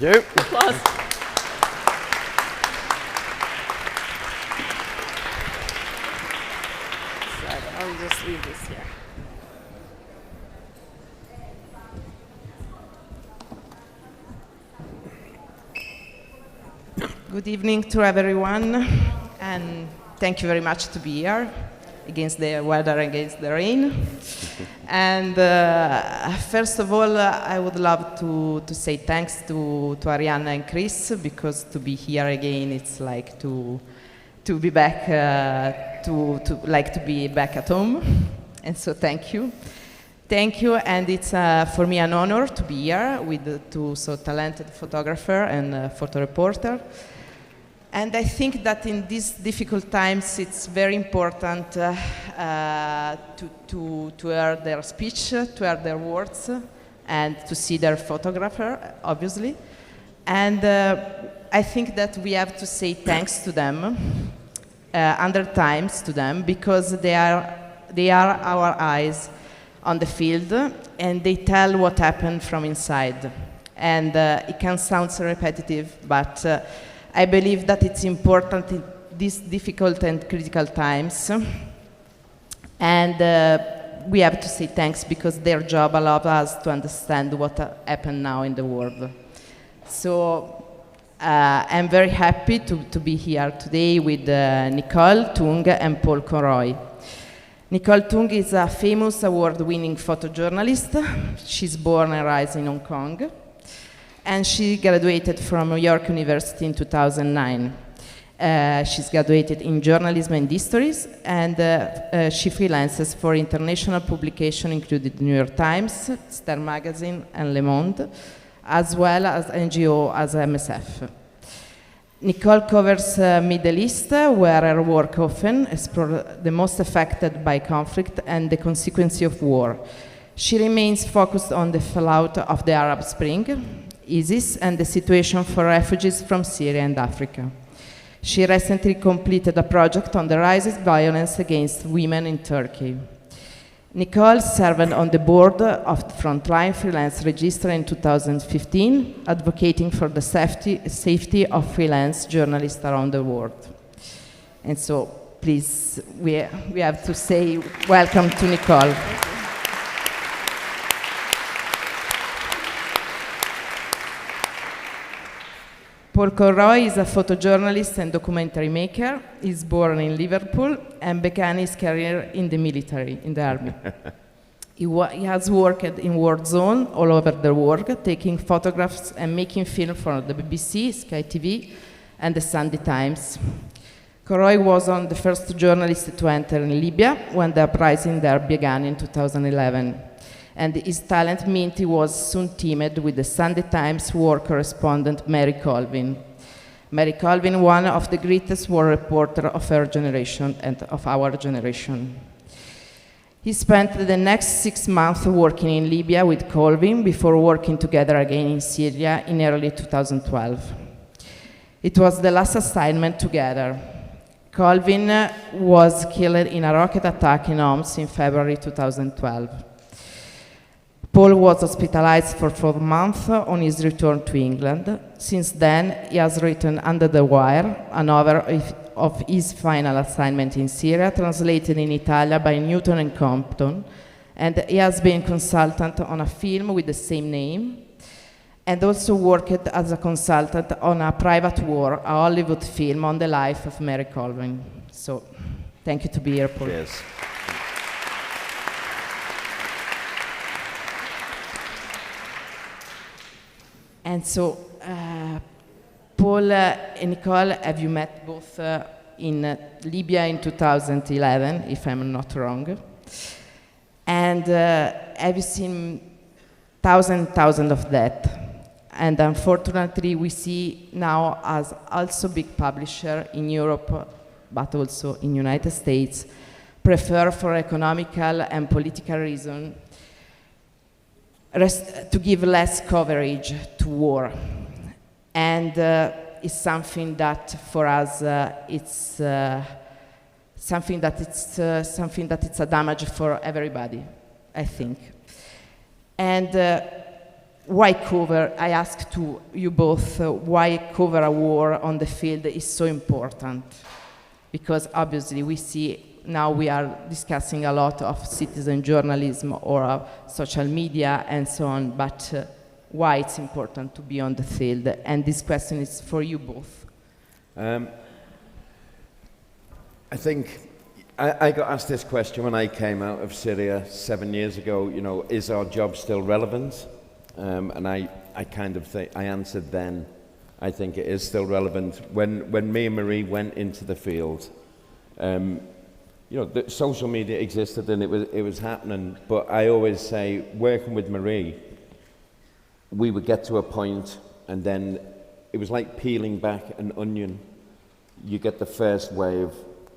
You. Applause. So I'll just leave this here. Good evening to everyone, and thank you very much to be here, against the weather, against the rain. And first of all, I would love to say thanks to Arianna and Chris, because to be here again, it's like to be back, to be back at home. And so thank you. Thank you, and it's for me an honor to be here with two so talented photographer and photo reporter. And I think that in these difficult times, it's very important to hear their speech, to hear their words, and to see their photographer, obviously. And I think that we have to say thanks to them, 100 times to them, because they are our eyes on the field, and they tell what happened from inside. And it can sound so repetitive, but I believe that it's important in these difficult and critical times. And we have to say thanks, because their job allows us to understand what happened now in the world. So I'm very happy to be here today with Nicole, Tung, and Paul Conroy. Nicole Tung is a famous award-winning photojournalist. She's born and raised in Hong Kong, and she graduated from New York University in 2009. She's graduated in journalism and histories, and she freelances for international publication, including the New York Times, Star Magazine, and Le Monde, as well as NGO as MSF. Nicole covers Middle East, where her work often explores the most affected by conflict and the consequences of war. She remains focused on the fallout of the Arab Spring, ISIS, and the situation for refugees from Syria and Africa. She recently completed a project on the rising violence against women in Turkey. Nicole served on the board of the Frontline Freelance Register in 2015, advocating for the safety of freelance journalists around the world. And so, please, we have to say welcome to Nicole. Paul Conroy is a photojournalist and documentary maker. He's born in Liverpool and began his career in the military, in the army. He has worked in war zones all over the world, taking photographs and making film for the BBC, Sky TV, and the Sunday Times. Conroy was one of the first journalists to enter in Libya when the uprising there began in 2011. And his talent meant he was soon teamed with the Sunday Times war correspondent Mary Colvin. Mary Colvin, one of the greatest war reporters of her generation and of our generation. He spent the next 6 months working in Libya with Colvin before working together again in Syria in early 2012. It was the last assignment together. Colvin was killed in a rocket attack in Homs in February 2012. Paul was hospitalized for 4 months on his return to England. Since then, he has written Under the Wire, a novel of his final assignment in Syria, translated in Italian by Newton and Compton, and he has been consultant on a film with the same name, and also worked as a consultant on A Private War, a Hollywood film on the life of Mary Colvin. So, thank you to be here, Paul. Cheers. And so, Paul and Nicole, have you met both in Libya in 2011, if I'm not wrong? And have you seen thousands of that? And unfortunately, we see now as also big publisher in Europe, but also in United States, prefer for economical and political reasons to give less coverage to war. And it's something that for us it's something that it's a damage for everybody, I think. And why cover, I ask to you both, why cover a war on the field is so important? Because obviously we see, now we are discussing a lot of citizen journalism or social media and so on, but why it's important to be on the field? And this question is for you both. I think I got asked this question when I came out of Syria 7 years ago, you know, is our job still relevant? And I kind of think, I answered then, I think it is still relevant. When me and Marie went into the field, you know, the social media existed and it was happening, but I always say, working with Marie, we would get to a point and then it was like peeling back an onion. You get the first wave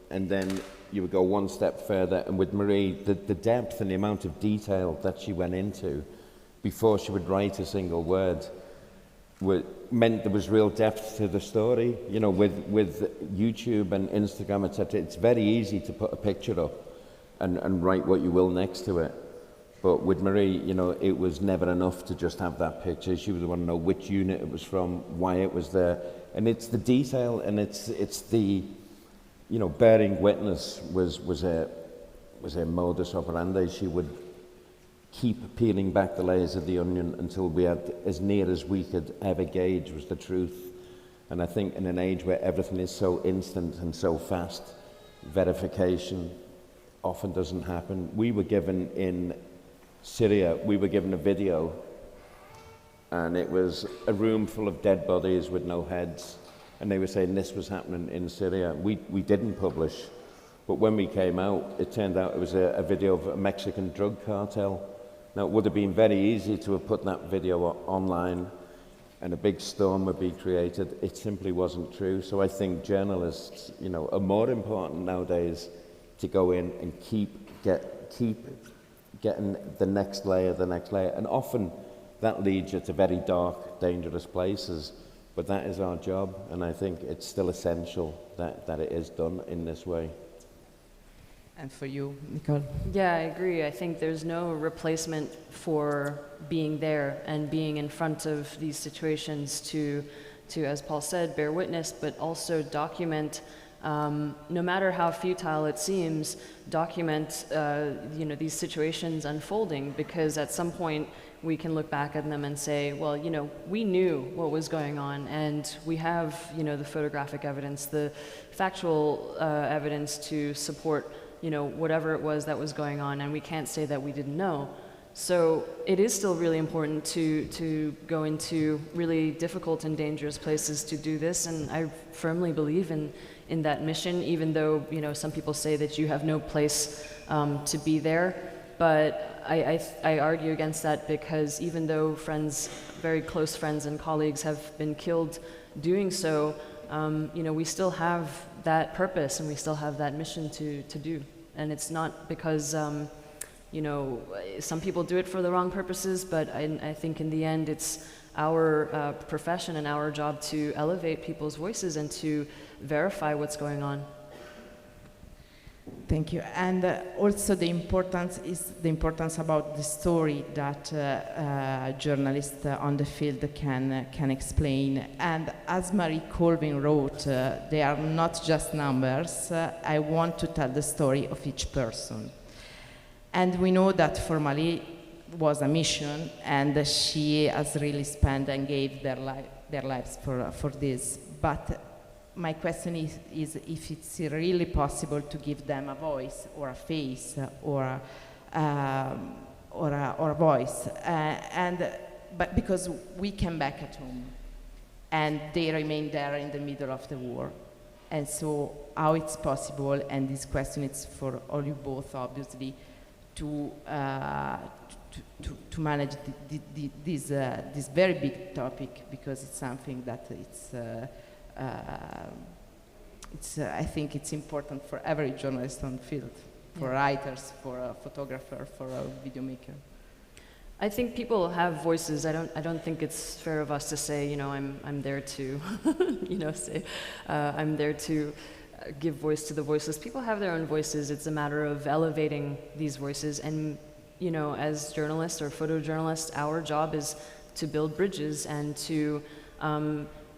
and then you would go one step further, and with Marie, the depth and the amount of detail that she went into before she would write a single word meant there was real depth to the story. You know, with YouTube and Instagram, etc., it's very easy to put a picture up and write what you will next to it. But with Marie, you know, it was never enough to just have that picture. She would want to know which unit it was from, why it was there. And it's the detail, and it's the, you know, bearing witness was a modus operandi. She would keep peeling back the layers of the onion until we had as near as we could ever gauge was the truth. And I think in an age where everything is so instant and so fast, verification often doesn't happen. We were given in Syria, we were given a video, and it was a room full of dead bodies with no heads. And they were saying this was happening in Syria. We didn't publish, but when we came out, it turned out it was a video of a Mexican drug cartel. Now, it would have been very easy to have put that video online and a big storm would be created. It simply wasn't true. So I think journalists, you know, are more important nowadays to go in and keep getting the next layer. And often that leads you to very dark, dangerous places. But that is our job, and I think it's still essential that it is done in this way. And for you, Nicole? Yeah, I agree. I think there's no replacement for being there and being in front of these situations to as Paul said, bear witness, but also document, no matter how futile it seems, document you know, these situations unfolding, because at some point we can look back at them and say, well, you know, we knew what was going on, and we have, you know, the photographic evidence, the factual evidence to support, you know, whatever it was that was going on, and we can't say that we didn't know. So it is still really important to go into really difficult and dangerous places to do this, and I firmly believe in that mission, even though, you know, some people say that you have no place to be there. But I argue against that, because even though friends, very close friends and colleagues have been killed doing so, you know, we still have that purpose and we still have that mission to do. And it's not because, you know, some people do it for the wrong purposes, but I think in the end it's our profession and our job to elevate people's voices and to verify what's going on. Thank you. And also the importance about the story that journalists on the field can explain. And as Marie Colvin wrote, they are not just numbers. I want to tell the story of each person. And we know that for Marie was a mission, and she has really spent and gave their lives for this. But my question is if it's really possible to give them a voice or a face or a voice, but because we came back at home and they remain there in the middle of the war, and so how it's possible? And this question is for all you both, obviously, to manage this very big topic, because it's something that I think it's important for every journalist on the field, for writers, for a photographer, for a video maker. I think people have voices. I don't think it's fair of us to say, you know, I'm there to, you know, say I'm there to give voice to the voiceless. People have their own voices. It's a matter of elevating these voices. And, you know, as journalists or photojournalists, our job is to build bridges and to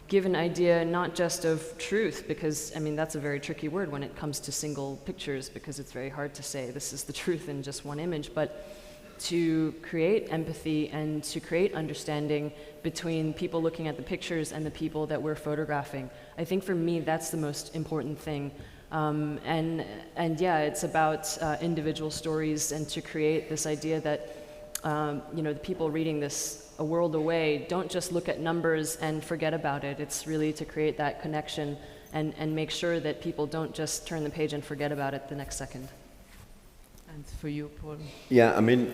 give an idea not just of truth, because I mean that's a very tricky word when it comes to single pictures, because it's very hard to say this is the truth in just one image, but to create empathy and to create understanding between people looking at the pictures and the people that we're photographing. I think for me that's the most important thing. And yeah, it's about individual stories, and to create this idea that you know, the people reading this a world away don't just look at numbers and forget about it. It's really to create that connection and make sure that people don't just turn the page and forget about it the next second. And for you, Paul? Yeah, I mean,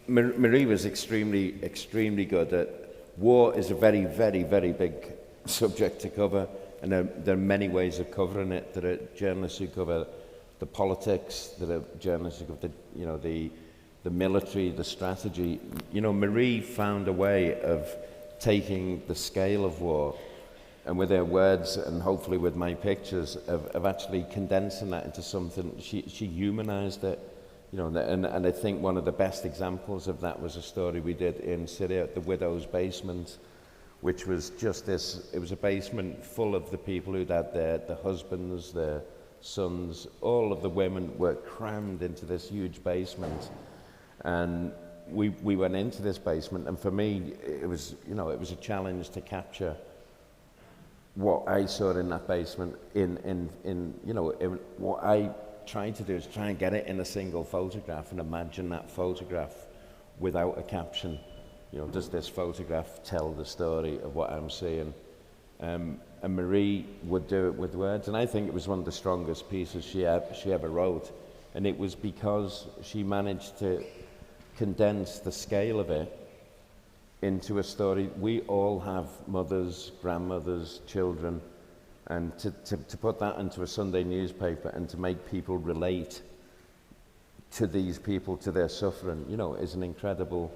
Marie was extremely good at war. Is a very, very, very big subject to cover, and there are many ways of covering it. There are journalists who cover the politics, there are journalists who cover the military, the strategy. You know, Marie found a way of taking the scale of war, and with her words, and hopefully with my pictures, of actually condensing that into something. She humanized it, you know, and I think one of the best examples of that was a story we did in Syria, the widow's basement, which was just this. It was a basement full of the people who'd had the husbands, their sons, all of the women were crammed into this huge basement. And we went into this basement, and for me, it was a challenge to capture what I saw in that basement. In what I tried to do is try and get it in a single photograph and imagine that photograph without a caption. You know, does this photograph tell the story of what I'm seeing? And Marie would do it with words, and I think it was one of the strongest pieces she ever wrote. And it was because she managed to condense the scale of it into a story. We all have mothers, grandmothers, children, and to put that into a Sunday newspaper and to make people relate to these people, to their suffering, you know, is an incredible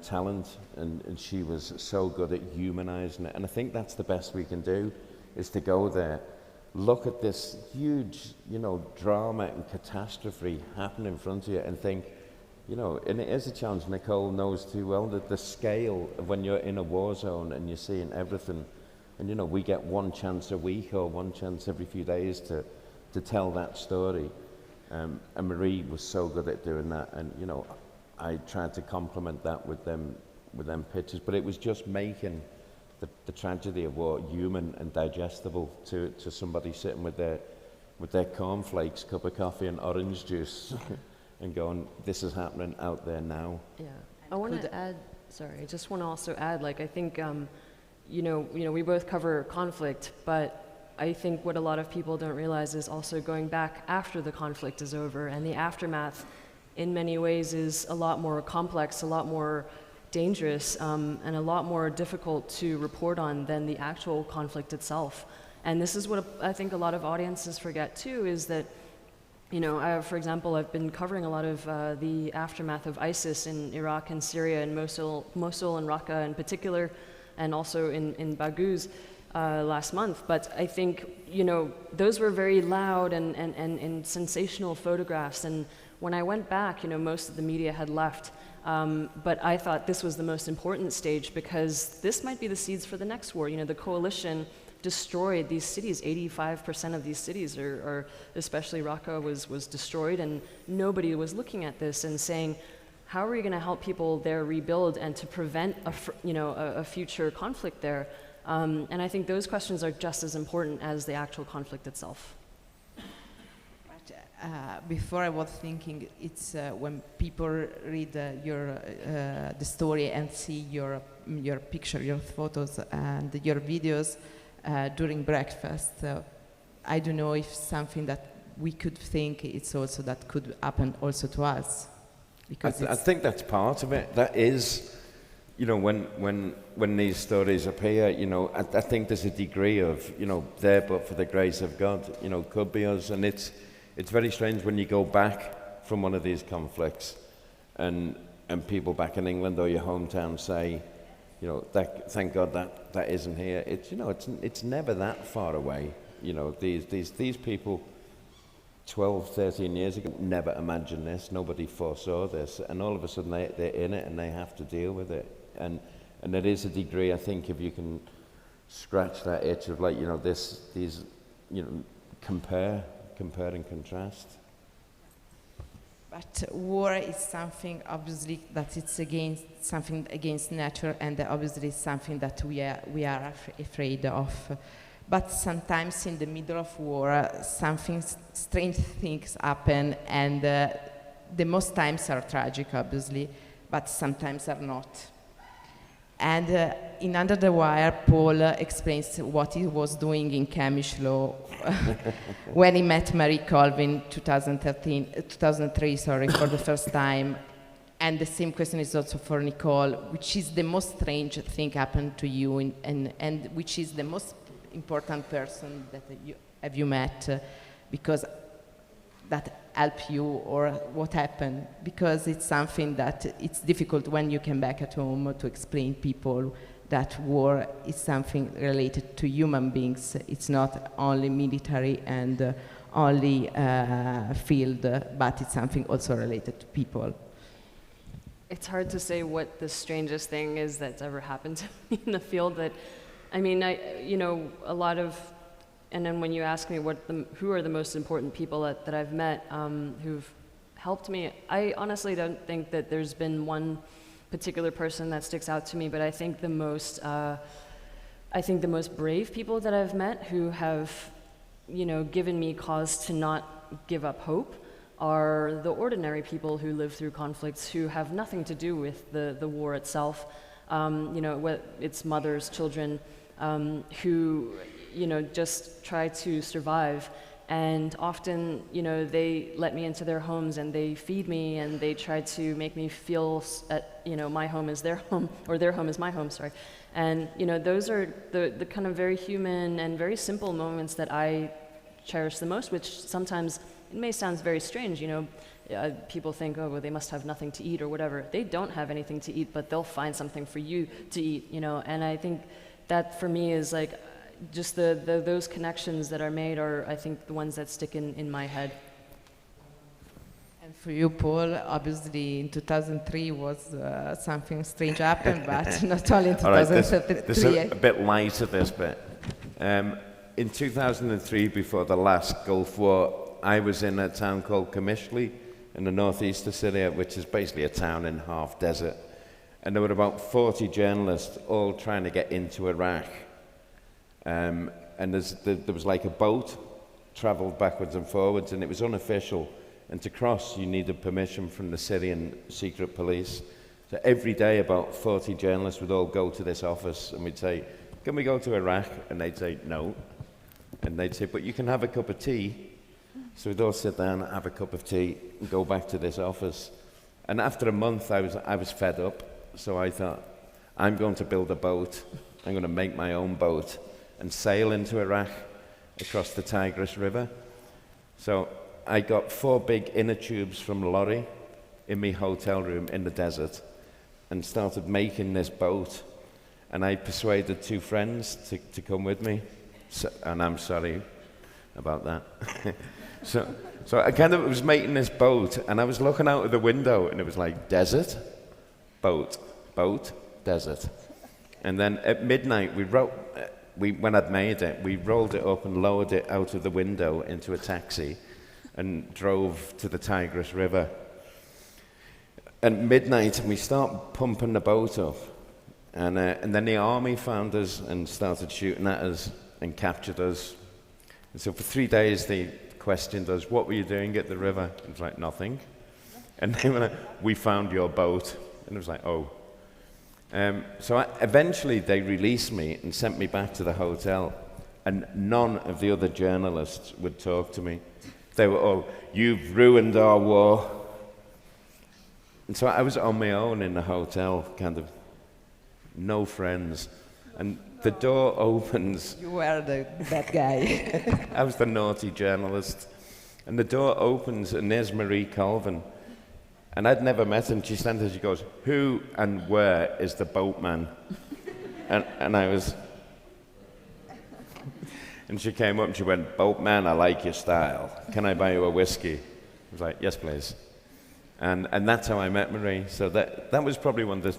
talent, and she was so good at humanizing it. And I think that's the best we can do, is to go there, look at this huge, you know, drama and catastrophe happen in front of you, and think, you know, and it is a challenge. Nicole knows too well that the scale of when you're in a war zone and you're seeing everything, and you know, we get one chance a week or one chance every few days to tell that story. And Marie was so good at doing that, and you know, I tried to complement that with them pictures, but it was just making the tragedy of war human and digestible to somebody sitting with their cornflakes, cup of coffee and orange juice. And going, this is happening out there now. Yeah, I want to add. Sorry, I just want to also add. Like, I think, you know, we both cover conflict, but I think what a lot of people don't realize is also going back after the conflict is over, and the aftermath, in many ways, is a lot more complex, a lot more dangerous, and a lot more difficult to report on than the actual conflict itself. And this is what I think a lot of audiences forget too, is that, you know, for example, I've been covering a lot of the aftermath of ISIS in Iraq and Syria, and Mosul and Raqqa in particular, and also in Baghouz last month. But I think, you know, those were very loud and sensational photographs. And when I went back, you know, most of the media had left. But I thought this was the most important stage, because this might be the seeds for the next war. You know, the coalition destroyed these cities. 85% of these cities, or especially Raqqa, was destroyed, and nobody was looking at this and saying, how are we going to help people there rebuild and to prevent a future conflict there? And I think those questions are just as important as the actual conflict itself. Before I was thinking, it's when people read the story and see your picture, your photos, and your videos during breakfast. I don't know if something that we could think it's also that could happen also to us, because I think that's part of it. That is, you know, when these stories appear, you know, I think there's a degree of, you know, there but for the grace of God, you know, could be us. And it's very strange when you go back from one of these conflicts, and people back in England or your hometown say, you know, thank God that isn't here. It's, you know, it's never that far away. You know, these people 12, 13 years ago never imagined this. Nobody foresaw this, and all of a sudden they're in it and they have to deal with it. And And there is a degree, I think, if you can scratch that itch of like, you know, these, you know, compare and contrast. But war is something, obviously, that it's something against nature, and obviously something that we are afraid of. But sometimes in the middle of war, strange things happen, and the most times are tragic, obviously, but sometimes are not. And in Under the Wire, Paul explains what he was doing in Camish Law when he met Mary Colvin 2003, for the first time. And the same question is also for Nicole, which is the most strange thing happened to you, and which is the most important person that have you met, because that help you, or what happened, because it's something that it's difficult when you come back at home to explain people that war is something related to human beings. It's not only military and only field, but it's something also related to people. It's hard to say what the strangest thing is that's ever happened to me in the field. That, I mean, a lot of. And then when you ask me who are the most important people that I've met who've helped me, I honestly don't think that there's been one particular person that sticks out to me, but I think the most brave people that I've met who have, given me cause to not give up hope are the ordinary people who live through conflicts, who have nothing to do with the war itself. It's mothers, children, who just try to survive. And often, they let me into their homes and they feed me and they try to make me feel that, my home is their home, or their home is my home, sorry. And, those are the kind of very human and very simple moments that I cherish the most, which sometimes it may sound very strange, people think, oh, well, they must have nothing to eat or whatever. They don't have anything to eat, but they'll find something for you to eat, and I think that for me is like, just those connections that are made are, I think, the ones that stick in my head. And for you, Paul, obviously in 2003 was something strange happened, but not only in 2003. All right, this is a bit light of this bit. In 2003, before the last Gulf War, I was in a town called Qamishli in the northeast of Syria, which is basically a town in half desert. And there were about 40 journalists all trying to get into Iraq. And there was like a boat, traveled backwards and forwards, and it was unofficial. And to cross, you needed permission from the Syrian secret police. So every day, about 40 journalists would all go to this office, and we'd say, can we go to Iraq? And they'd say, no. And they'd say, but you can have a cup of tea. So we'd all sit down, have a cup of tea, and go back to this office. And after a month, I was fed up. So I thought, I'm going to build a boat. I'm going to make my own boat and sail into Iraq across the Tigris River. So I got 4 big inner tubes from a lorry in my hotel room in the desert and started making this boat. And I persuaded 2 friends to come with me. And I'm sorry about that. So I kind of was making this boat, and I was looking out of the window, and it was like desert, boat, desert. And then at midnight, when I'd made it, we rolled it up and lowered it out of the window into a taxi and drove to the Tigris River. At midnight, we start pumping the boat up. And then the army found us and started shooting at us and captured us. And so for 3 days, they questioned us, what were you doing at the river? It was like, nothing. And they were like, we found your boat. And it was like, oh. Eventually they released me and sent me back to the hotel, and none of the other journalists would talk to me. They were all, you've ruined our war. And so I was on my own in the hotel, kind of no friends. And the door opens. You were that guy. I was the naughty journalist. And the door opens, and there's Marie Colvin. And I'd never met him. She stands there, she goes, who and where is the boatman? and I was... And she came up and she went, boatman, I like your style. Can I buy you a whiskey? I was like, yes, please. And that's how I met Marie. So that was probably one of the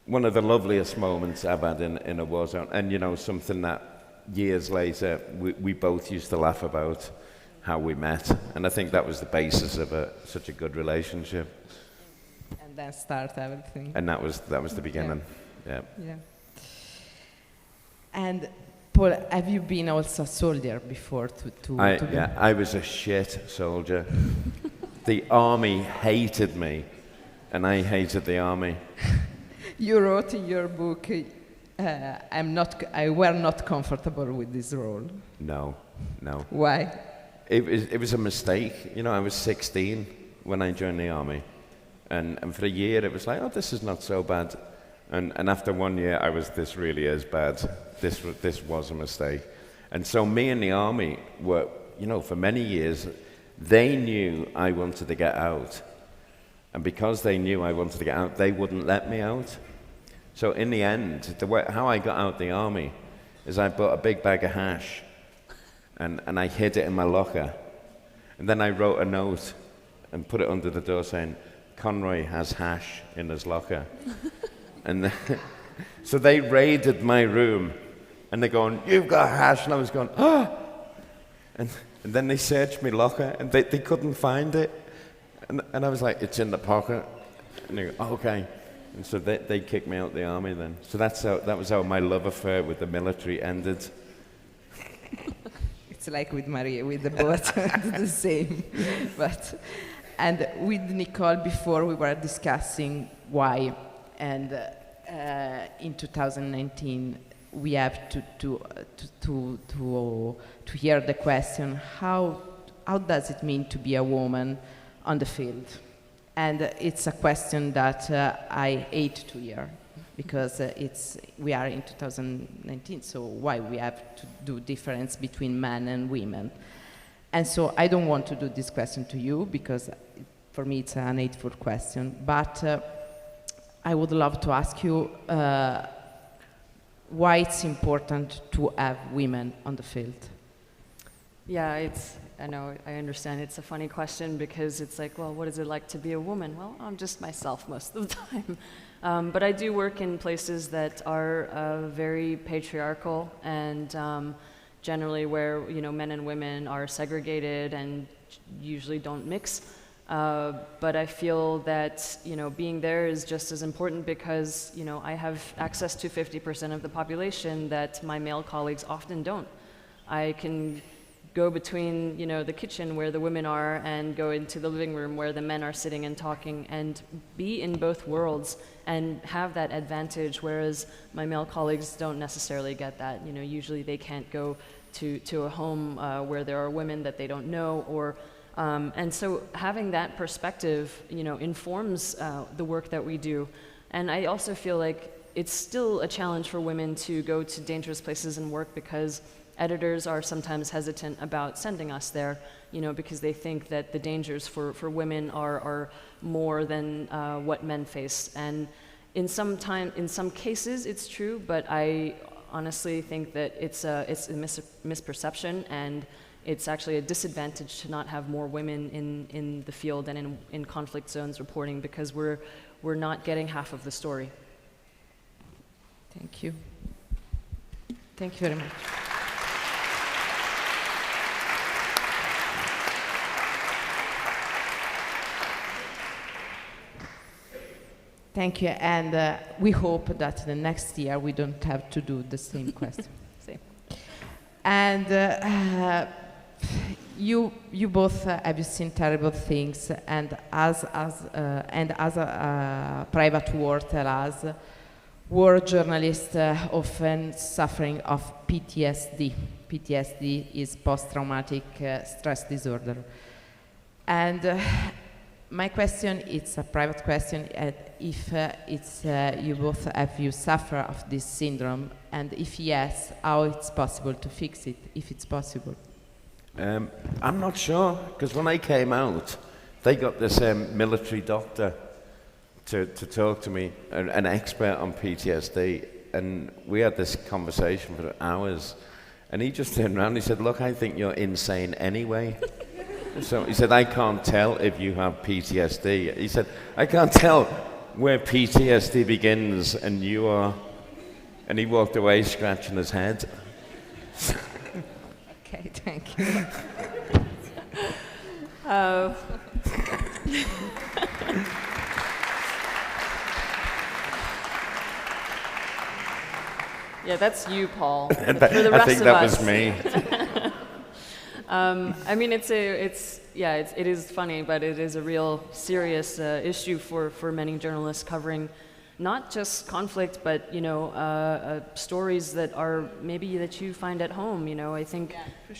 one of the loveliest moments I've had in a war zone, and you know, something that years later we both used to laugh about how we met, and I think that was the basis of such a good relationship. And then start everything. And that was the beginning. Yeah. Yeah. And Paul, have you been also a soldier before? Yeah, I was a shit soldier. The army hated me, and I hated the army. You wrote in your book, I were not comfortable with this role. No. Why? It was a mistake. You know, I was 16 when I joined the army, and for a year it was like, oh, this is not so bad. And after 1 year, I was, this really is bad. This was a mistake. And so me and the army were, you know, for many years, they knew I wanted to get out. And because they knew I wanted to get out, they wouldn't let me out. So in the end, how I got out the army is I bought a big bag of hash and I hid it in my locker. And then I wrote a note and put it under the door saying, Conroy has hash in his locker. And so they raided my room, and they're going, you've got hash, and I was going, ah! And then they searched my locker, and they couldn't find it. And I was like, it's in the pocket. And they go, oh, okay. And so they kicked me out of the army then. So that was how my love affair with the military ended. It's like with Maria, with the both, it's the same. And with Nicole before we were discussing why. And in 2019, we have to hear the question: how does it mean to be a woman on the field? And it's a question that I hate to hear, because we are in 2019. So why we have to do difference between men and women? And so I don't want to do this question to you, because for me it's an hateful question. But I would love to ask you why it's important to have women on the field. Yeah, I know, I understand. It's a funny question because it's like, well, what is it like to be a woman? Well, I'm just myself most of the time. But I do work in places that are very patriarchal and generally where, you know, men and women are segregated and usually don't mix. But I feel that, you know, being there is just as important because, you know, I have access to 50% of the population that my male colleagues often don't. I can go between, you know, the kitchen where the women are and go into the living room where the men are sitting and talking and be in both worlds and have that advantage, whereas my male colleagues don't necessarily get that. You know, usually they can't go to a home where there are women that they don't know, or and so having that perspective, you know, informs the work that we do. And I also feel like it's still a challenge for women to go to dangerous places and work because editors are sometimes hesitant about sending us there, you know, because they think that the dangers for women are more than what men face. And in some cases it's true, but I honestly think that it's a misperception, and it's actually a disadvantage to not have more women in the field and in conflict zones reporting, because we're not getting half of the story. Thank you. Thank you very much. Thank you, and we hope that the next year we don't have to do the same question. Same. And you both have seen terrible things, and as a private war tell us, war journalists often suffering of PTSD. PTSD is post-traumatic stress disorder, and my question, it's a private question, if you both have you suffer of this syndrome, and if yes, how it's possible to fix it, if it's possible? I'm not sure, because when I came out, they got this military doctor to talk to me, an expert on PTSD, and we had this conversation for hours, and he just turned around and he said, look, I think you're insane anyway. So he said, I can't tell if you have PTSD. He said, I can't tell where PTSD begins and you are, and he walked away scratching his head. Okay, thank you. Yeah, that's you, Paul. For the I rest think of that us. was me. I mean, it is funny, but it is a real serious issue for many journalists covering not just conflict, but stories that are maybe that you find at home. I think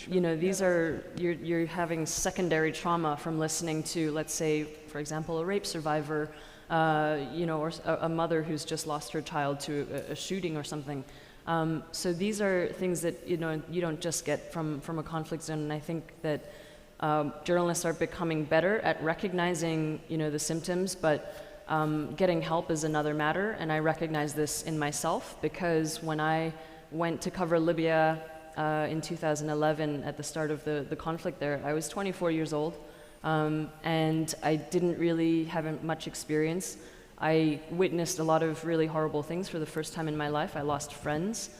these are you're having secondary trauma from listening to, let's say, for example, a rape survivor, or a mother who's just lost her child to a shooting or something. So these are things that you don't just get from a conflict zone, and I think that journalists are becoming better at recognizing the symptoms, but getting help is another matter. And I recognize this in myself because when I went to cover Libya in 2011 at the start of the conflict there, I was 24 years old, and I didn't really have much experience. I witnessed a lot of really horrible things for the first time in my life. I lost friends.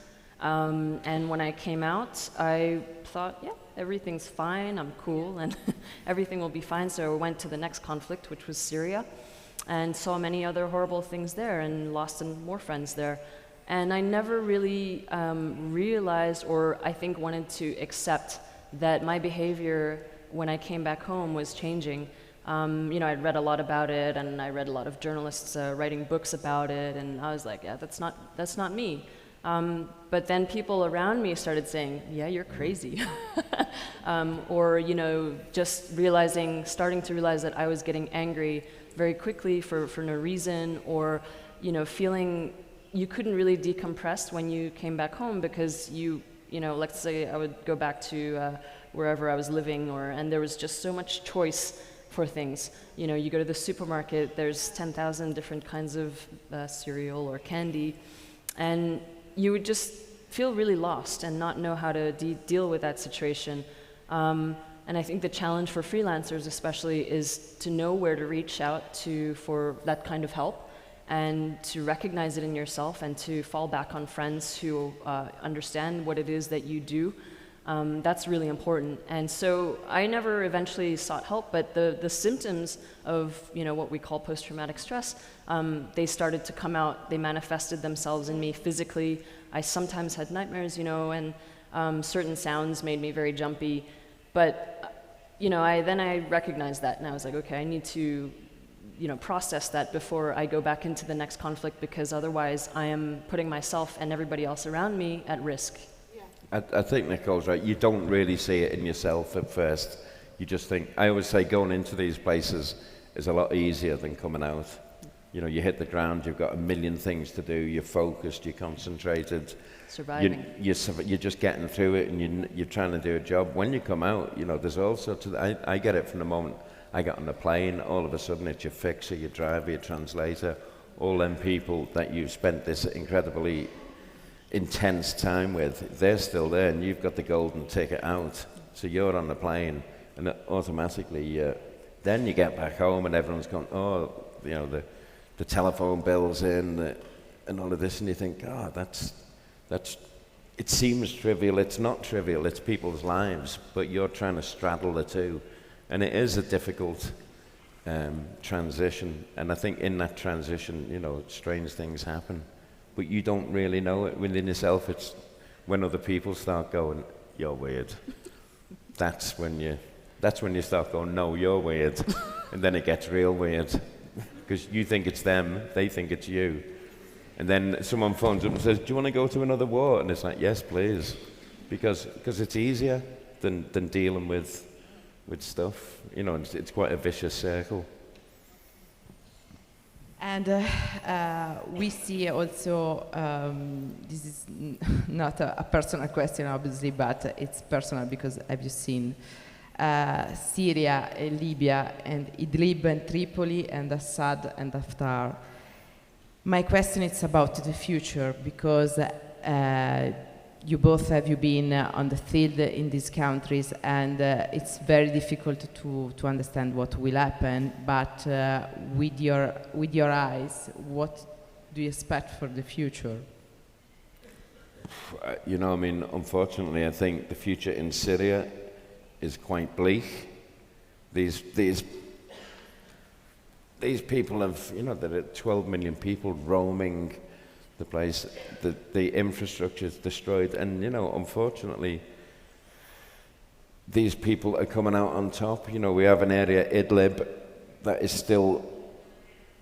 And when I came out, I thought, yeah, everything's fine, I'm cool, and everything will be fine. So I went to the next conflict, which was Syria, and saw many other horrible things there and lost some more friends there. And I never really realized, or I think wanted to accept, that my behavior when I came back home was changing. I'd read a lot about it, and I read a lot of journalists writing books about it, and I was like, yeah, that's not me. But then people around me started saying, yeah, you're crazy. Or just starting to realize that I was getting angry very quickly for no reason, or feeling you couldn't really decompress when you came back home because let's say I would go back to wherever I was living, and there was just so much choice for things. You go to the supermarket, there's 10,000 different kinds of cereal or candy, and you would just feel really lost and not know how to deal with that situation. And I think the challenge for freelancers especially is to know where to reach out to for that kind of help, and to recognize it in yourself, and to fall back on friends who understand what it is that you do. That's really important. And so I never eventually sought help, but the symptoms of what we call post-traumatic stress, they started to come out. They manifested themselves in me physically. I sometimes had nightmares, and certain sounds made me very jumpy. But I recognized that, and I was like, okay, I need to process that before I go back into the next conflict, because otherwise I am putting myself and everybody else around me at risk. I think Nicole's right. You don't really see it in yourself at first. You just think, I always say going into these places is a lot easier than coming out. You hit the ground, you've got a million things to do, you're focused, you're concentrated. Surviving. You're just getting through it, and you're trying to do a job. When you come out, there's all sorts of, I get it from the moment I got on the plane. All of a sudden it's your fixer, your driver, your translator, all them people that you've spent this incredibly intense time with, they're still there, and you've got the golden ticket out. So you're on the plane, and automatically, then you get back home, and everyone's going, the telephone bill's in, and all of this, and you think, God, that's. It seems trivial. It's not trivial. It's people's lives, but you're trying to straddle the two, and it is a difficult transition. And I think in that transition, strange things happen. But you don't really know it within yourself. It's when other people start going, you're weird. That's when you start going, no, you're weird. And then it gets real weird. Because you think it's them, they think it's you. And then someone phones up and says, do you want to go to another war? And it's like, yes, please. Because it's easier than dealing with stuff. It's quite a vicious circle. And we see also, this is not a personal question obviously, but it's personal because have you seen Syria, Libya, and Idlib and Tripoli, and Assad and Haftar? My question is about the future, because you both have you been on the field in these countries, and it's very difficult to understand what will happen. But with your eyes, what do you expect for the future? You know, I mean, unfortunately, I think the future in Syria is quite bleak. These people have, you know, there are 12 million people roaming the place. The infrastructure is destroyed, and you know, unfortunately, these people are coming out on top. You know, we have an area, Idlib, that is still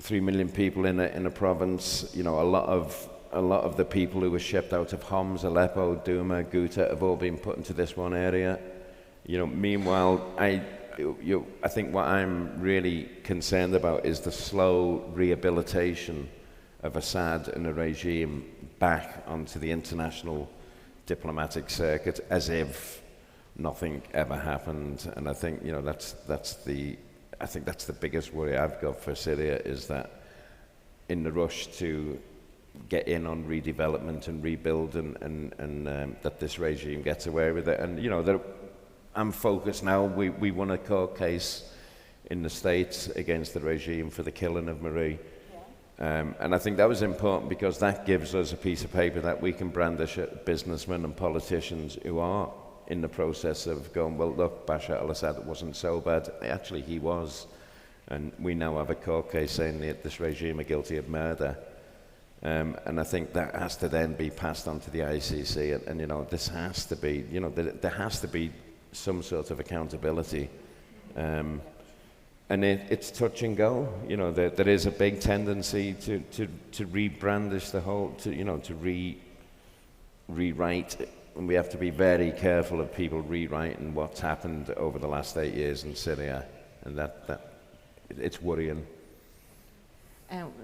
3 million people in a province. You know, a lot of the people who were shipped out of Homs, Aleppo, Douma, Ghouta have all been put into this one area. You know, meanwhile, I think what I'm really concerned about is the slow rehabilitation of Assad and the regime back onto the international diplomatic circuit as if nothing ever happened. And I think, you know, that's the biggest worry I've got for Syria, is that in the rush to get in on redevelopment and rebuild, and that this regime gets away with it. And you know, I'm focused now. We won a court case in the States against the regime for the killing of Marie. And I think that was important because that gives us a piece of paper that we can brandish at businessmen and politicians who are in the process of going, well, look, Bashar al-Assad wasn't so bad. Actually, he was. And we now have a court case saying that this regime are guilty of murder. And I think that has to then be passed on to the ICC. And you know, this has to be, you know, there has to be some sort of accountability. And it's touch and go. You know, there is a big tendency to rebrandish the whole, to rewrite it. And we have to be very careful of people rewriting what's happened over the last 8 years in Syria. And that it's worrying.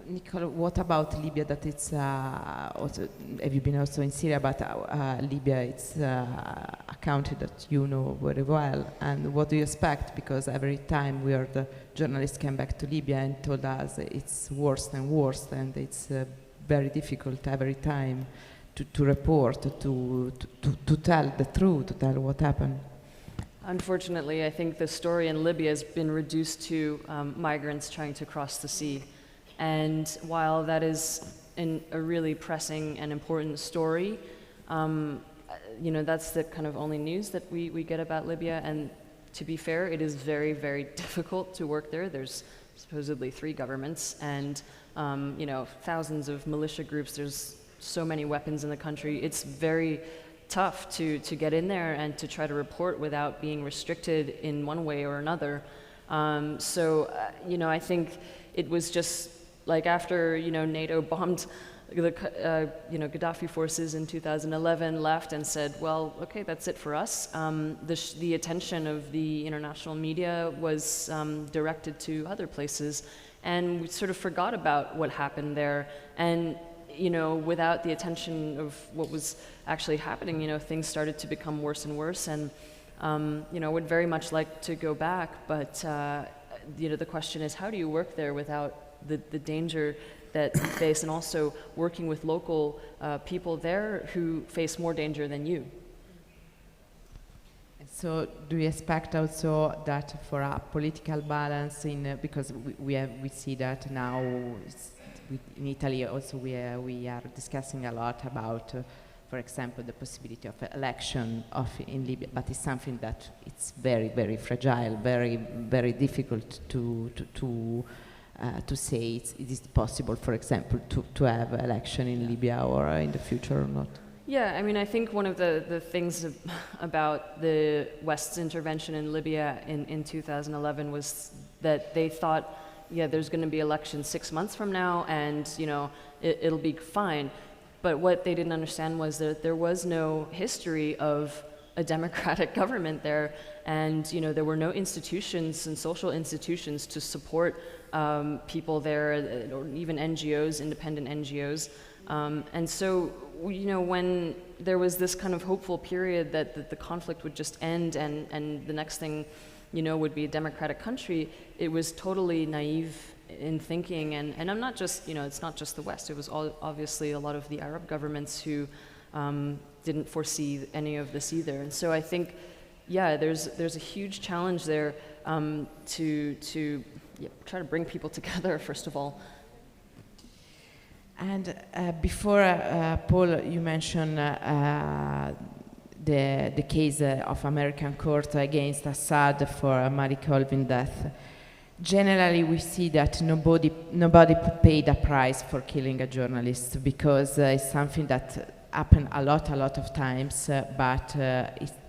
Nicole, what about Libya? That it's also, have you been also in Syria? But Libya, it's a country that you know very well. And what do you expect? Because every time we heard the journalists came back to Libya and told us it's worse and worse, and it's very difficult every time to report, to tell the truth, to tell what happened. Unfortunately, I think the story in Libya has been reduced to migrants trying to cross the sea. And while that is a really pressing and important story, you know, that's the kind of only news that we get about Libya. And to be fair, it is very, very difficult to work there. There's supposedly 3 governments and, you know, thousands of militia groups. There's so many weapons in the country. It's very tough to get in there and to try to report without being restricted in one way or another. You know, I think it was just like after, you know, NATO bombed the, you know, Gaddafi forces in 2011, left and said, well, okay, that's it for us. The attention of the international media was directed to other places, and we sort of forgot about what happened there. And, you know, without the attention of what was actually happening, you know, things started to become worse and worse. And, you know, I would very much like to go back, but, you know, the question is, how do you work there without the danger that you face, and also working with local people there who face more danger than you? So do you expect also that for a political balance because we see that now in Italy also we are discussing a lot about for example the possibility of election in Libya, but it's something that it's very, very fragile, very, very difficult to say it is possible, for example, to have election in Libya or in the future or not. Yeah, I mean, I think one of the things about the West's intervention in Libya in 2011 was that they thought, yeah, there's going to be elections 6 months from now, and you know it'll be fine. But what they didn't understand was that there was no history of a democratic government there, and you know there were no institutions and social institutions to support people there, or even NGOs, independent NGOs. And so, you know, when there was this kind of hopeful period that the conflict would just end and the next thing, you know, would be a democratic country, it was totally naive in thinking. And I'm not just, you know, it's not just the West. It was obviously a lot of the Arab governments who, didn't foresee any of this either. And so I think, yeah, there's a huge challenge there to try to bring people together, first of all. And before, Paul, you mentioned the case of American court against Assad for Marie Colvin death. Generally, we see that nobody paid a price for killing a journalist, because it's something that happened a lot of times, but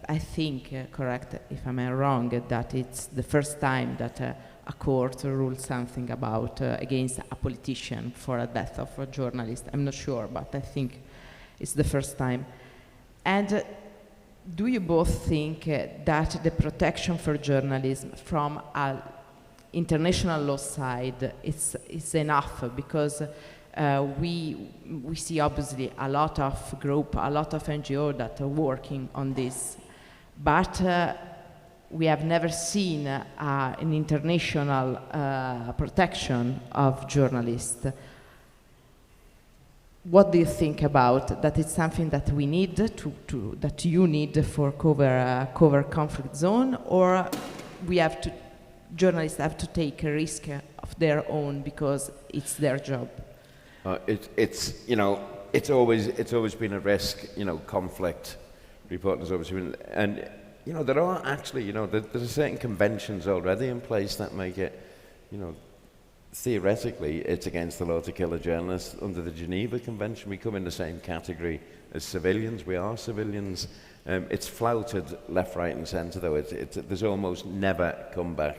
I think, correct if I'm wrong, that it's the first time that a court ruled something about against a politician for a death of a journalist. I'm not sure, but I think it's the first time. And do you both think that the protection for journalism from an international law side is enough? Because we see obviously a lot of group, a lot of NGO that are working on this, but we have never seen an international protection of journalists. What do you think about that? It's something that we need that you need for cover conflict zone, or journalists have to take a risk of their own because it's their job? It's always been a risk. Conflict reporting has always been, and there are actually there's certain conventions already in place that make it, theoretically, it's against the law to kill a journalist. Under the Geneva Convention, we come in the same category as civilians. We are civilians. It's flouted left, right, and centre, though. There's almost never come back.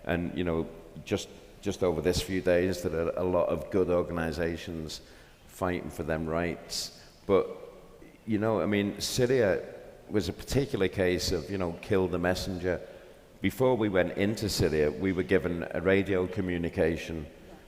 And just over this few days, there are a lot of good organisations fighting for them rights. But Syria was a particular case of kill the messenger. Before we went into Syria, we were given a radio communication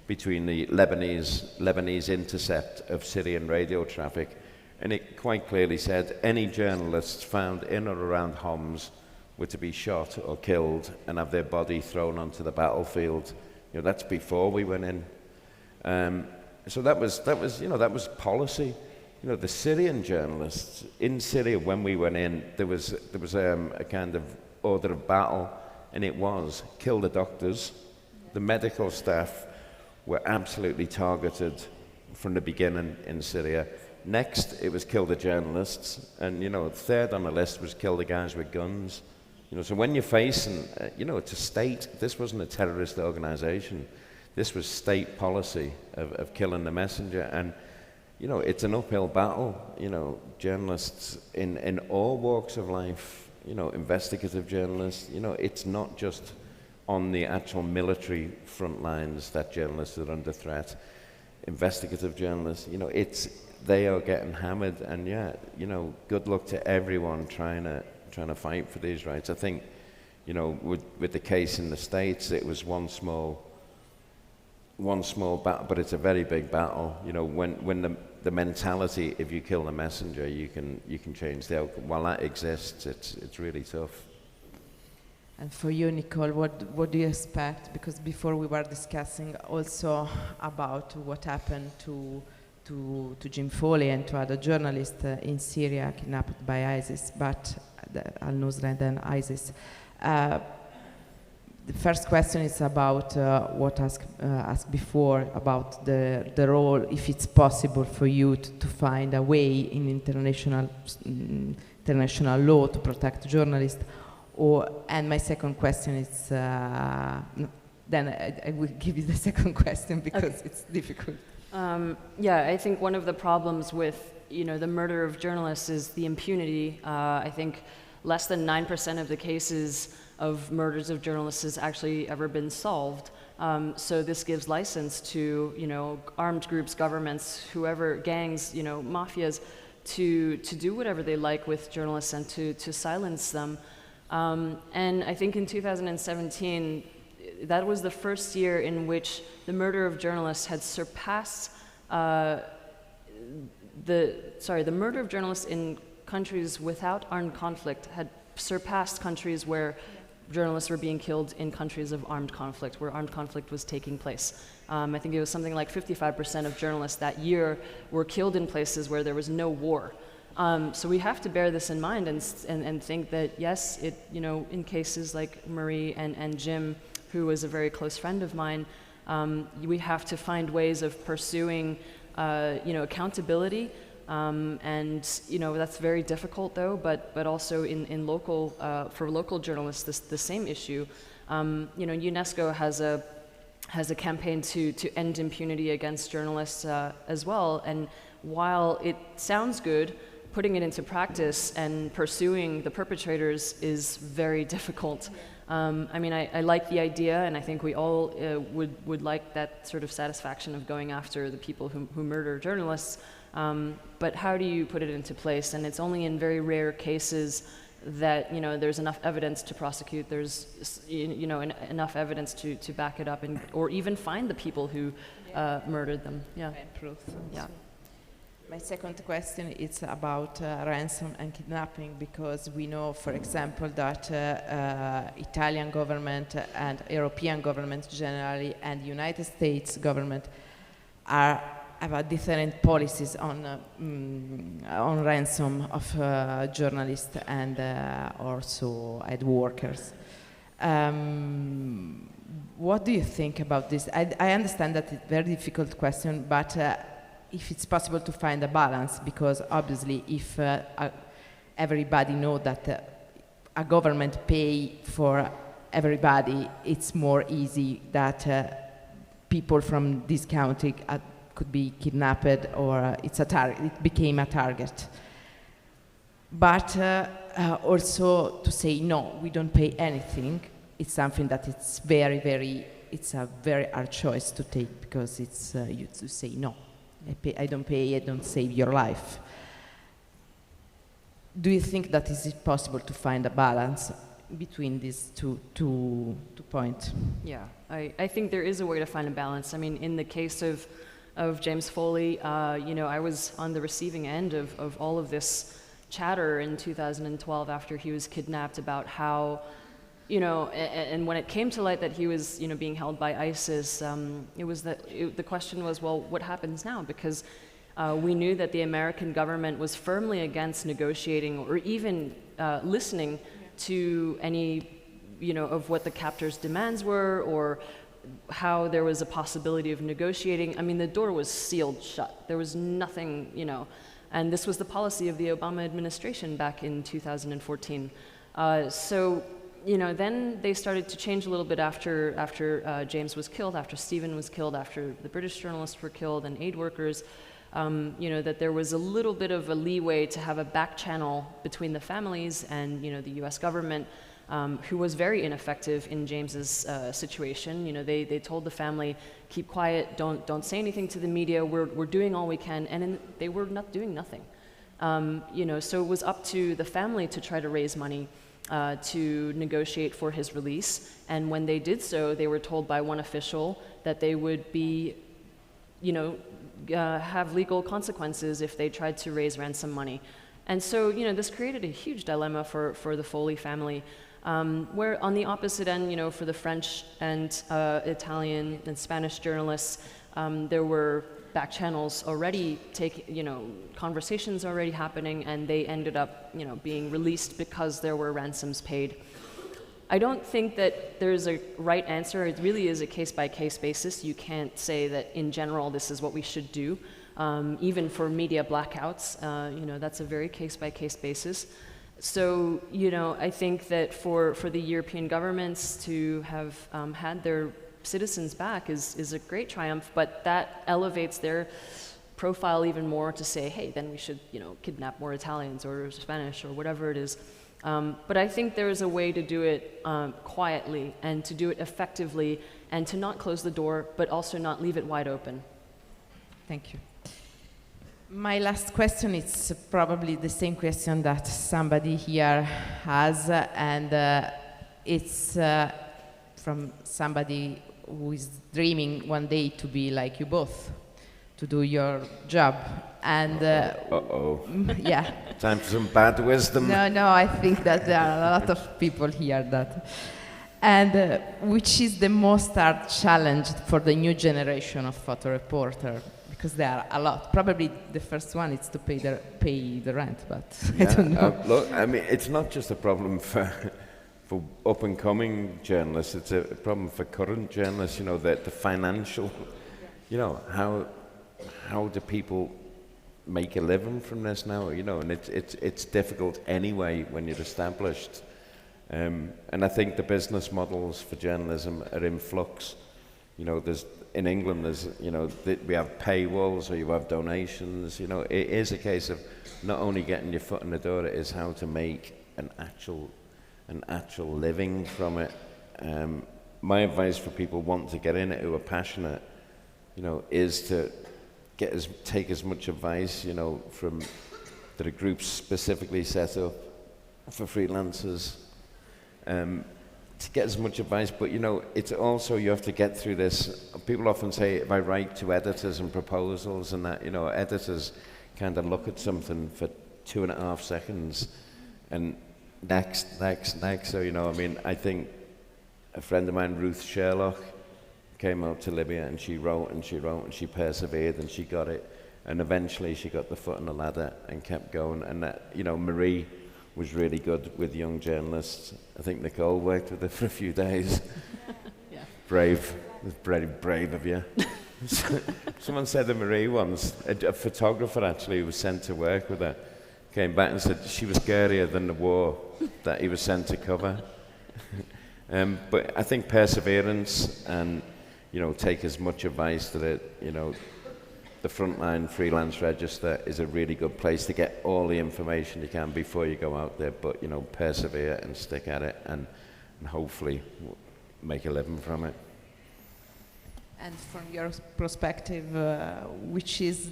between the Lebanese intercept of Syrian radio traffic, and it quite clearly said any journalists found in or around Homs were to be shot or killed and have their body thrown onto the battlefield. That's before we went in. So that was policy. The Syrian journalists in Syria, when we went in, there was a kind of order of battle, and it was kill the doctors. The medical staff were absolutely targeted from the beginning in Syria. Next, it was kill the journalists, and third on the list was kill the guys with guns. So when you're facing, it's a state. This wasn't a terrorist organization. This was state policy of killing the messenger, and it's an uphill battle. Journalists in all walks of life, investigative journalists, it's not just on the actual military front lines that journalists are under threat. Investigative journalists, they are getting hammered, and good luck to everyone trying to fight for these rights. I think, with the case in the States, it was one small battle, but it's a very big battle. When the mentality, if you kill the messenger, you can change the outcome. While that exists, it's really tough. And for you, Nicole, what do you expect? Because before we were discussing also about what happened to Jim Foley and to other journalists in Syria kidnapped by ISIS, but al-Nusra and then ISIS. The first question is about what asked before about the role, if it's possible for you to find a way in international law to protect journalists. And my second question is, then I will give you the second question because it's difficult. I think one of the problems with the murder of journalists is the impunity. I think less than 9% of the cases of murders of journalists has actually ever been solved. So this gives license to armed groups, governments, whoever, gangs, mafias, to do whatever they like with journalists and to silence them. And I think in 2017, that was the first year in which the murder of journalists had surpassed the murder of journalists in countries without armed conflict had surpassed countries where journalists were being killed in countries of armed conflict, where armed conflict was taking place. I think it was something like 55% of journalists that year were killed in places where there was no war. So we have to bear this in mind and think that yes, in cases like Marie and Jim, who was a very close friend of mine, we have to find ways of pursuing, accountability, and that's very difficult though. But also in local for local journalists, the same issue. UNESCO has a campaign to end impunity against journalists as well. And while it sounds good, putting it into practice and pursuing the perpetrators is very difficult. I like the idea, and I think we all would like that sort of satisfaction of going after the people who murder journalists. But how do you put it into place? And it's only in very rare cases that there's enough evidence to prosecute. There's enough evidence to back it up, or even find the people who murdered them. Yeah. And proof. Yeah. My second question is about ransom and kidnapping, because we know, for example, that Italian government and European government generally and United States government have different policies on ransom of journalists and also ad workers. What do you think about this? I understand that it's a very difficult question, but if it's possible to find a balance, because obviously if everybody knows that a government pay for everybody, it's more easy that people from this country could be kidnapped, or it became a target. But also to say no, we don't pay anything, it's something that it's it's a very hard choice to take, because it's you to say no. I don't pay, I don't save your life. Do you think that is it possible to find a balance between these two points? Yeah, I think there is a way to find a balance. I mean, in the case of James Foley, I was on the receiving end of all of this chatter in 2012 after he was kidnapped, about how, and when it came to light that he was, being held by ISIS, the question was, well, what happens now? Because we knew that the American government was firmly against negotiating or even listening to any, of what the captors' demands were, or how there was a possibility of negotiating. I mean, the door was sealed shut. There was nothing, and this was the policy of the Obama administration back in 2014. Then they started to change a little bit after James was killed, after Stephen was killed, after the British journalists were killed and aid workers, that there was a little bit of a leeway to have a back channel between the families and, the US government, who was very ineffective in James's situation. They told the family, keep quiet, don't say anything to the media, we're doing all we can, and they were not doing nothing. So it was up to the family to try to raise money to negotiate for his release, and when they did so, they were told by one official that they would be, have legal consequences if they tried to raise ransom money. And so, this created a huge dilemma for the Foley family, where on the opposite end, for the French and Italian and Spanish journalists, there were back channels already conversations already happening, and they ended up, being released because there were ransoms paid. I don't think that there's a right answer. It really is a case-by-case basis. You can't say that in general this is what we should do. Even for media blackouts, that's a very case-by-case basis. So, I think that for the European governments to have had their citizens back is a great triumph, but that elevates their profile even more to say, hey, then we should, kidnap more Italians or Spanish or whatever it is. But I think there is a way to do it quietly and to do it effectively and to not close the door, but also not leave it wide open. Thank you. My last question is probably the same question that somebody here has, and it's from somebody who is dreaming one day to be like you both, to do your job. And yeah. Time for some bad wisdom. No, I think that there are a lot of people here that. And which is the most hard challenge for the new generation of photo reporter? because there are a lot. Probably the first one is to pay the rent, but I don't know. Look, I mean, it's not just a problem for up-and-coming journalists, it's a problem for current journalists, you know, the financial, you know, how do people make a living from this now, you know, and it's difficult anyway when you're established. And I think the business models for journalism are in flux. You know, in England, you know, we have paywalls or you have donations, you know, it is a case of not only getting your foot in the door, it is how to make an actual living from it. My advice for people wanting to get in it who are passionate, you know, is to take as much advice, you know, from that are groups specifically set up for freelancers, to get as much advice. But you know, it's also, you have to get through this. People often say, if I write to editors and proposals and that, you know, editors kind of look at something for 2.5 seconds and next. So, you know, I mean, I think a friend of mine, Ruth Sherlock, came out to Libya and she wrote and she persevered and she got it. And eventually she got the foot on the ladder and kept going. And that, you know, Marie was really good with young journalists. I think Nicole worked with her for a few days. Yeah. Brave. It was very brave of you. Someone said to Marie once, a photographer actually who was sent to work with her, came back and said she was scarier than the war that he was sent to cover. But I think perseverance and, you know, take as much advice that it, you know, the Frontline Freelance Register is a really good place to get all the information you can before you go out there. But, you know, persevere and stick at it and hopefully make a living from it. And from your perspective, which is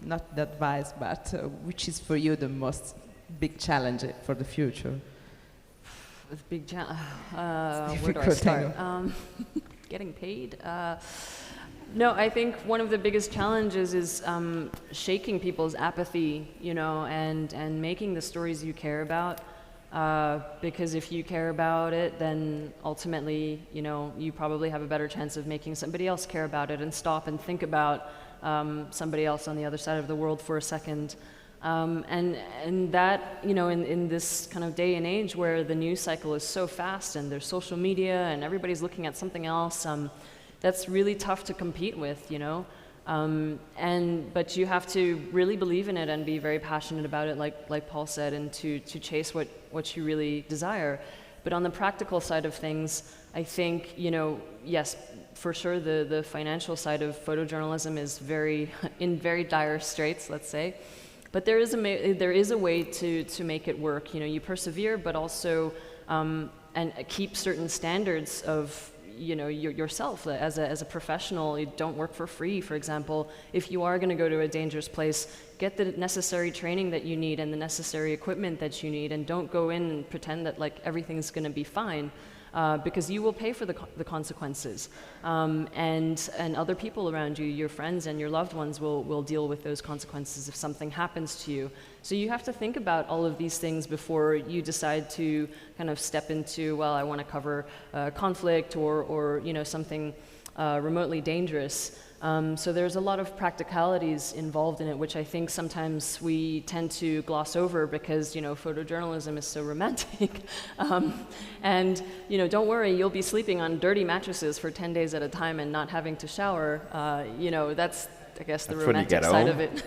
not the advice, but which is for you the most big challenge for the future? With big challenge, where do I start? Getting paid. No, I think one of the biggest challenges is shaking people's apathy, you know, and making the stories you care about. Because if you care about it, then ultimately, you know, you probably have a better chance of making somebody else care about it and stop and think about somebody else on the other side of the world for a second. And that, you know, in this kind of day and age where the news cycle is so fast and there's social media and everybody's looking at something else, that's really tough to compete with, you know. But you have to really believe in it and be very passionate about it, like Paul said, and to chase what you really desire. But on the practical side of things, I think, you know, yes, for sure the financial side of photojournalism is in very dire straits, let's say. But there is a way to make it work. You know, you persevere, but also and keep certain standards of, you know, yourself as a professional. You don't work for free, for example. If you are going to go to a dangerous place, get the necessary training that you need and the necessary equipment that you need, and don't go in and pretend that like everything's going to be fine, because you will pay for the consequences. And other people around you, your friends and your loved ones, will deal with those consequences if something happens to you. So you have to think about all of these things before you decide to kind of step into, well, I want to cover conflict or you know, something remotely dangerous. So there's a lot of practicalities involved in it, which I think sometimes we tend to gloss over because, you know, photojournalism is so romantic. And, you know, don't worry, you'll be sleeping on dirty mattresses for 10 days at a time and not having to shower. You know, that's, I guess, the romantic side of it.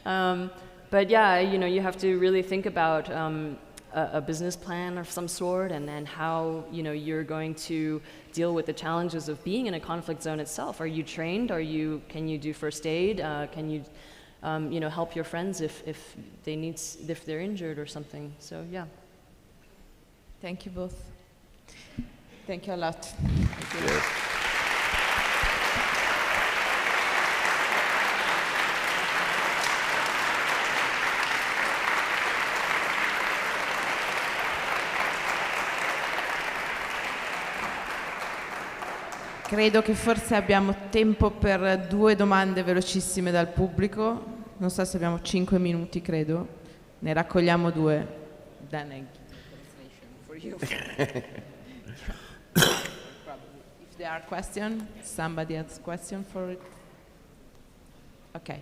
But yeah, you know, you have to really think about a business plan of some sort, and how, you know, you're going to deal with the challenges of being in a conflict zone itself. Are you trained? Can you do first aid? Can you, you know, help your friends if they're injured or something? So yeah. Thank you both. Thank you a lot. Thank you. Credo che forse abbiamo tempo per 2 domande velocissime dal pubblico. Non so se abbiamo 5 minuti, credo. Ne raccogliamo 2. Then I give the translation for you. If there are questions, somebody has question for it. Okay.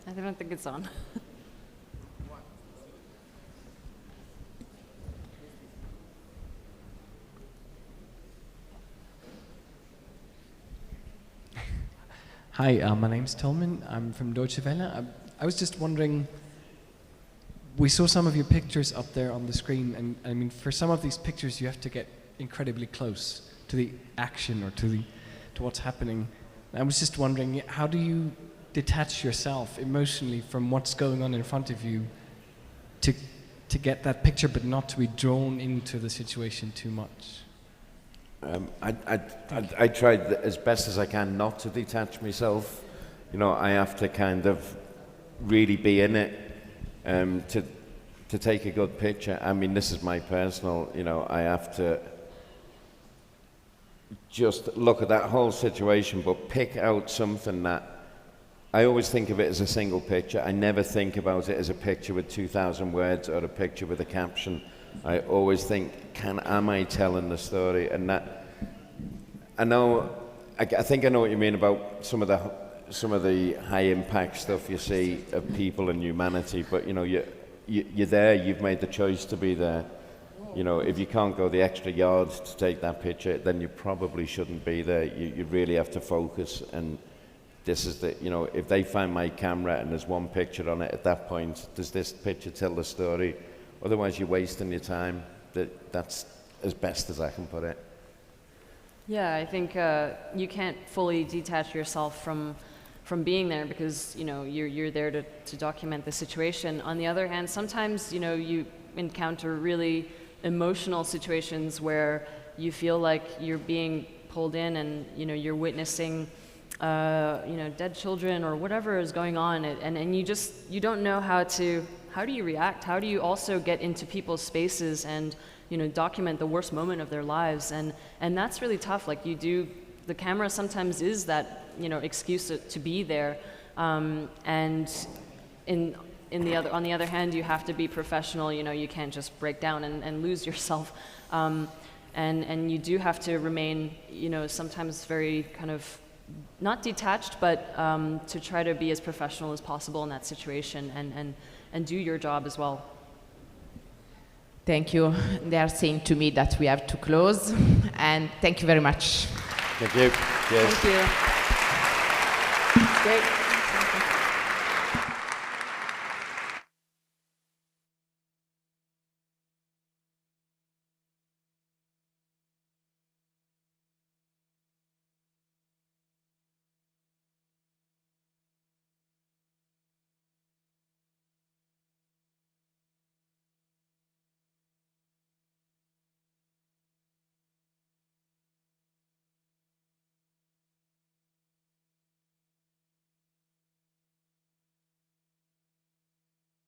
I don't think it's on. Hi, my name's Tolman. I'm from Deutsche Welle. I was just wondering, we saw some of your pictures up there on the screen, and I mean, for some of these pictures, you have to get incredibly close to the action or to what's happening. I was just wondering, how do you detach yourself emotionally from what's going on in front of you to get that picture, but not to be drawn into the situation too much? I tried as best as I can not to detach myself. You know, I have to kind of really be in it to take a good picture. I mean, this is my personal, you know, I have to just look at that whole situation, but pick out something that I always think of it as a single picture. I never think about it as a picture with 2,000 words or a picture with a caption. I always think, am I telling the story? And that, I think I know what you mean about some of the high impact stuff you see of people and humanity. But you know, you're there. You've made the choice to be there. You know, if you can't go the extra yard to take that picture, then you probably shouldn't be there. You really have to focus. And this is the, you know, if they find my camera and there's one picture on it at that point, does this picture tell the story? Otherwise, you're wasting your time. That's as best as I can put it. Yeah, I think you can't fully detach yourself from being there because, you know, you're there to document the situation. On the other hand, sometimes, you know, you encounter really emotional situations where you feel like you're being pulled in and, you know, you're witnessing you know, dead children or whatever is going on, and you don't know how do you react? How do you also get into people's spaces and, you know, document the worst moment of their lives? And that's really tough. Like the camera sometimes is that, you know, excuse to be there, and on the other hand, you have to be professional. You know, you can't just break down and lose yourself, and you do have to remain, you know, sometimes very kind of not detached, but to try to be as professional as possible in that situation and do your job as well. Thank you. They are saying to me that we have to close, and thank you very much. Thank you. Cheers. Thank you. It's great.